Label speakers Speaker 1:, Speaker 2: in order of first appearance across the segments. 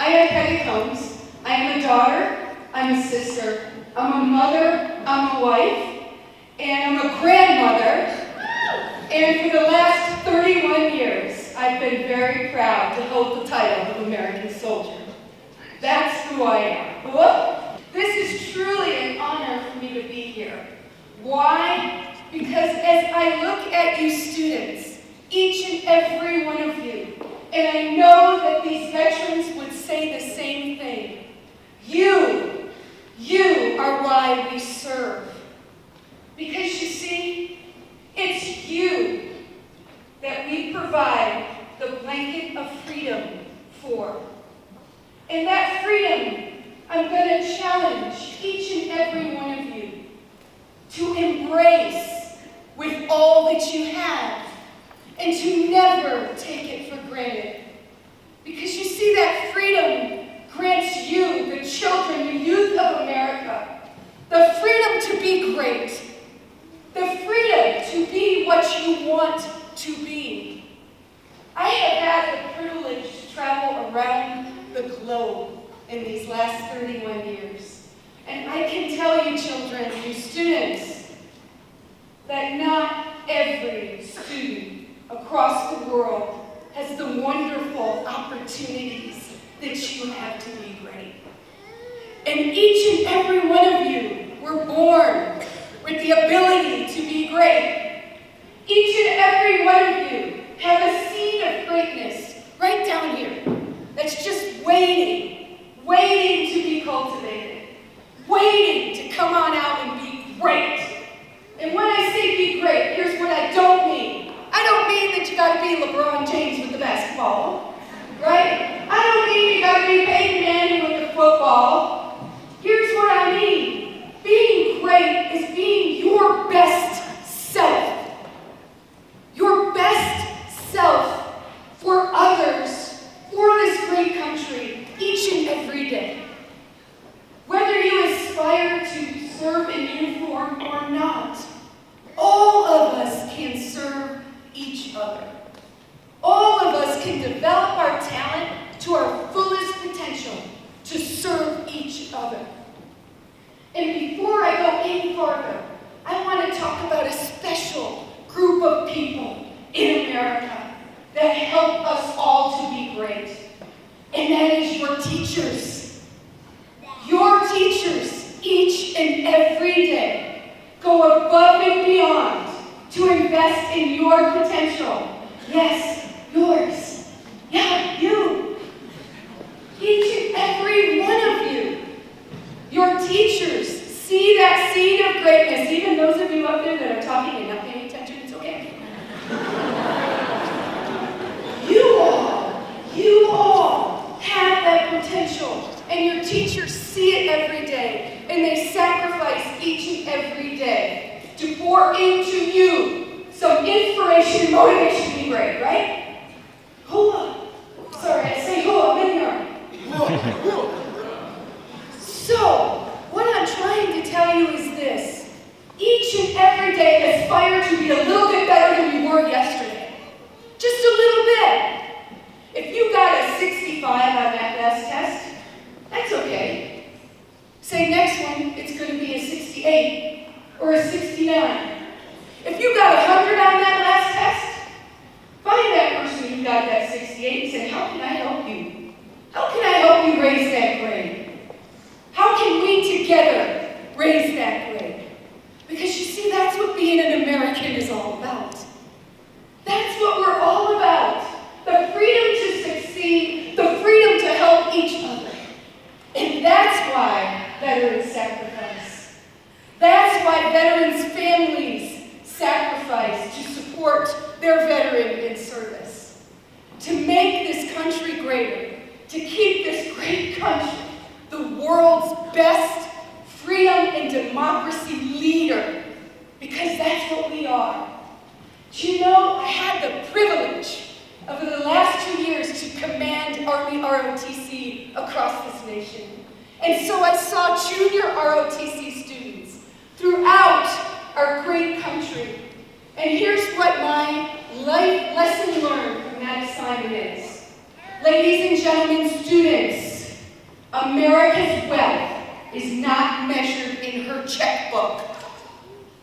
Speaker 1: I am Peggy Combs. I am a daughter, I'm a sister, I'm a mother, I'm a wife, and I'm a grandmother. And for the last 31 years, I've been very proud to hold the title of American Soldier. That's who I am. Whoop. This is truly an honor for me to be here. Why? Because as I look at you students, each and every one of you, and I know that these veterans would say the same thing. You are why we serve. Because you see, it's you that we provide the blanket of freedom for. And that freedom, I'm going to challenge each and every one of you to embrace with all that you have and to never take it for granted. Because you see, that freedom grants you, the children, the youth of America, the freedom to be great, the freedom to be what you want to be. I have had the privilege to travel around the globe in these last 31 years. And I can tell you, children, you students, that not every student across the world has the wonderful opportunities that you have to be great. And each and every one of you were born with the ability to be great. Each and every one of you have a seed of greatness right down here that's just waiting to be cultivated, waiting to come on out and be great. And when I say be great, here's what I don't mean. I don't mean that you got to be LeBron James with the basketball, right? I don't mean you got to be Peyton Manning with the football. Here's what I mean. Being great is being your best self. Your best self for others, for this great country, each and every day. Whether you aspire to serve in uniform or not, all of us can serve each other. All of us can develop our talent to our fullest potential to serve each other. And before I go any farther, I want to talk about a special group of people in America that help us all to be great. And that is your teachers. Your teachers, each and every day, go above and beyond to invest in your potential. Yes, yours. Yeah, you. Each and every one of you. Your teachers see that seed of greatness. Even those of you up there that are talking and not paying attention, it's okay. You all have that potential. And your teachers see it every day. And they sacrifice each and every day to pour into you some inspiration and motivation to be great, right? Hula. Sorry, I say hula, I'm in there. So, what I'm trying to tell you is this. Each and every day aspire to be a little bit better than you were yesterday. Just a little bit. If you got a 65 on that last test, that's okay. Say next one, it's going to be a 68 or a 69. If you got 100 on that last test, find that person who got that 68 and say, how can I help you? How can I help you raise that grade? How can we together raise that grade? Because you see, that's what being an American is all about. That's what we're all about. The freedom to succeed, the freedom to help each other. And that's why veterans sacrifice. That's why veterans' families sacrifice to support their veteran in service. To make this country greater, to keep this great country the world's best freedom and democracy leader, because that's what we are. Do you know, I had the privilege over the last 2 years to command Army ROTC across this nation. And so I saw junior ROTC students throughout our great country. And here's what my life lesson learned from that assignment is. Ladies and gentlemen, students, America's wealth is not measured in her checkbook.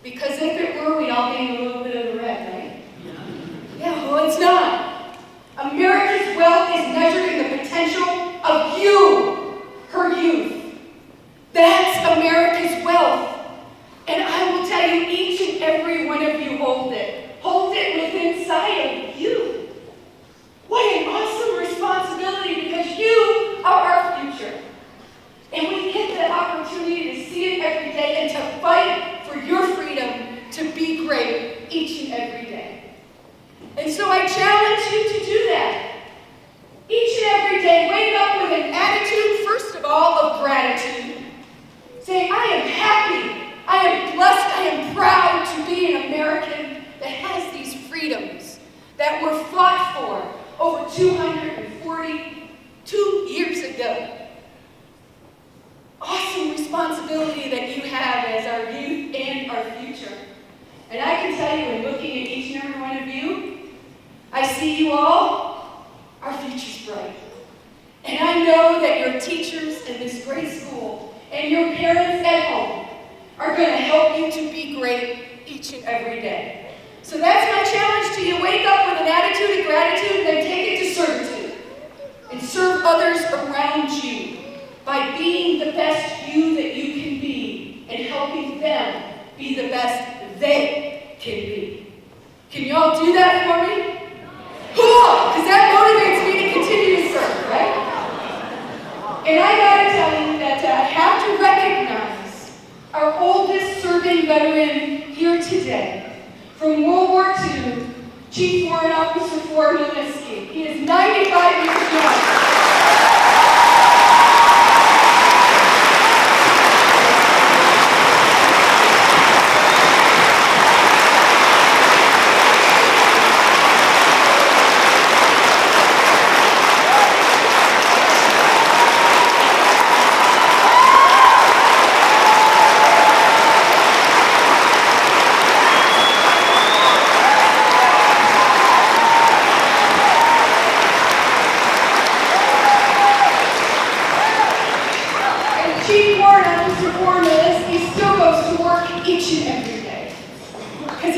Speaker 1: Because if it were, we'd all be in a little bit of the red, right? Yeah, well, it's not. America's wealth is measured in the potential of you, her youth. That's America's wealth. And I will tell you, each and every one of you hold it. Hold it within sight of you. What an awesome responsibility, because you are our future. And we get the opportunity to see it every day and to fight for your freedom to be great each and every day. And so I challenge you to do that. Each and every day, wake up with an attitude, first of all, of gratitude. Say, I am happy, I am blessed, I am proud to be an American that has these freedoms that were fought for over 242 years ago. Awesome responsibility that you have as our youth and our future. And I can tell you, in looking at each and every one of you, I see you all, our future's bright. And I know that your teachers in this great school and your parents at home are going to help you to be great each and every day. So that's my challenge to you. Wake up with an attitude of gratitude, then take it to servitude. And serve others around you by being the best you that you can be and helping them be the best they can be. Can you all do that for me? Cool! Because that motivates me to continue to serve, right? And I gotta tell you that I have to recognize our oldest serving veteran here today. From World War II, Chief Warrant Officer Ford Lewinsky. He is 95 years young.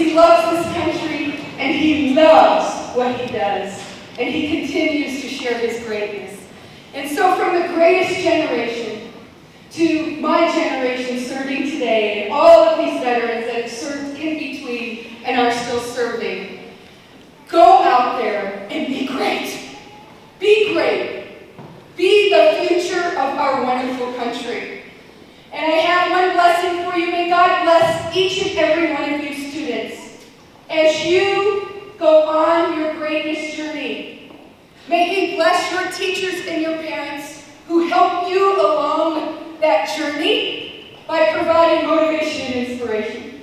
Speaker 1: He loves this country, and he loves what he does, and he continues to share his greatness. And so from the greatest generation to my generation serving today, and all of these veterans that have served in between and are still serving, go out there and be great. Be great. Be the future of our wonderful country. And I have one blessing for you. May God bless each and every one of you students as you go on your greatness journey. May He bless your teachers and your parents who help you along that journey by providing motivation and inspiration.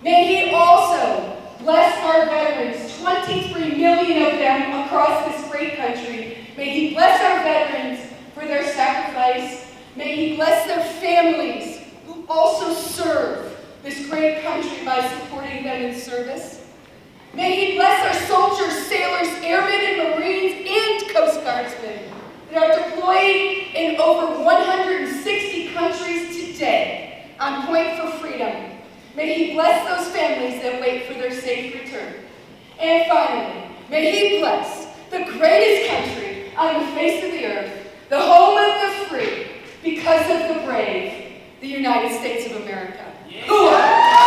Speaker 1: May He also bless our veterans, 23 million of them across this great country. May He bless our veterans for their sacrifice. May He bless their families who also serve this great country by supporting them in service. May He bless our soldiers, sailors, airmen, and Marines, and Coast Guardsmen that are deployed in over 160 countries today on point for freedom. May He bless those families that wait for their safe return. And finally, may He bless the greatest country on the face of the earth, the home of the free, because of the brave, the United States of America. Yeah.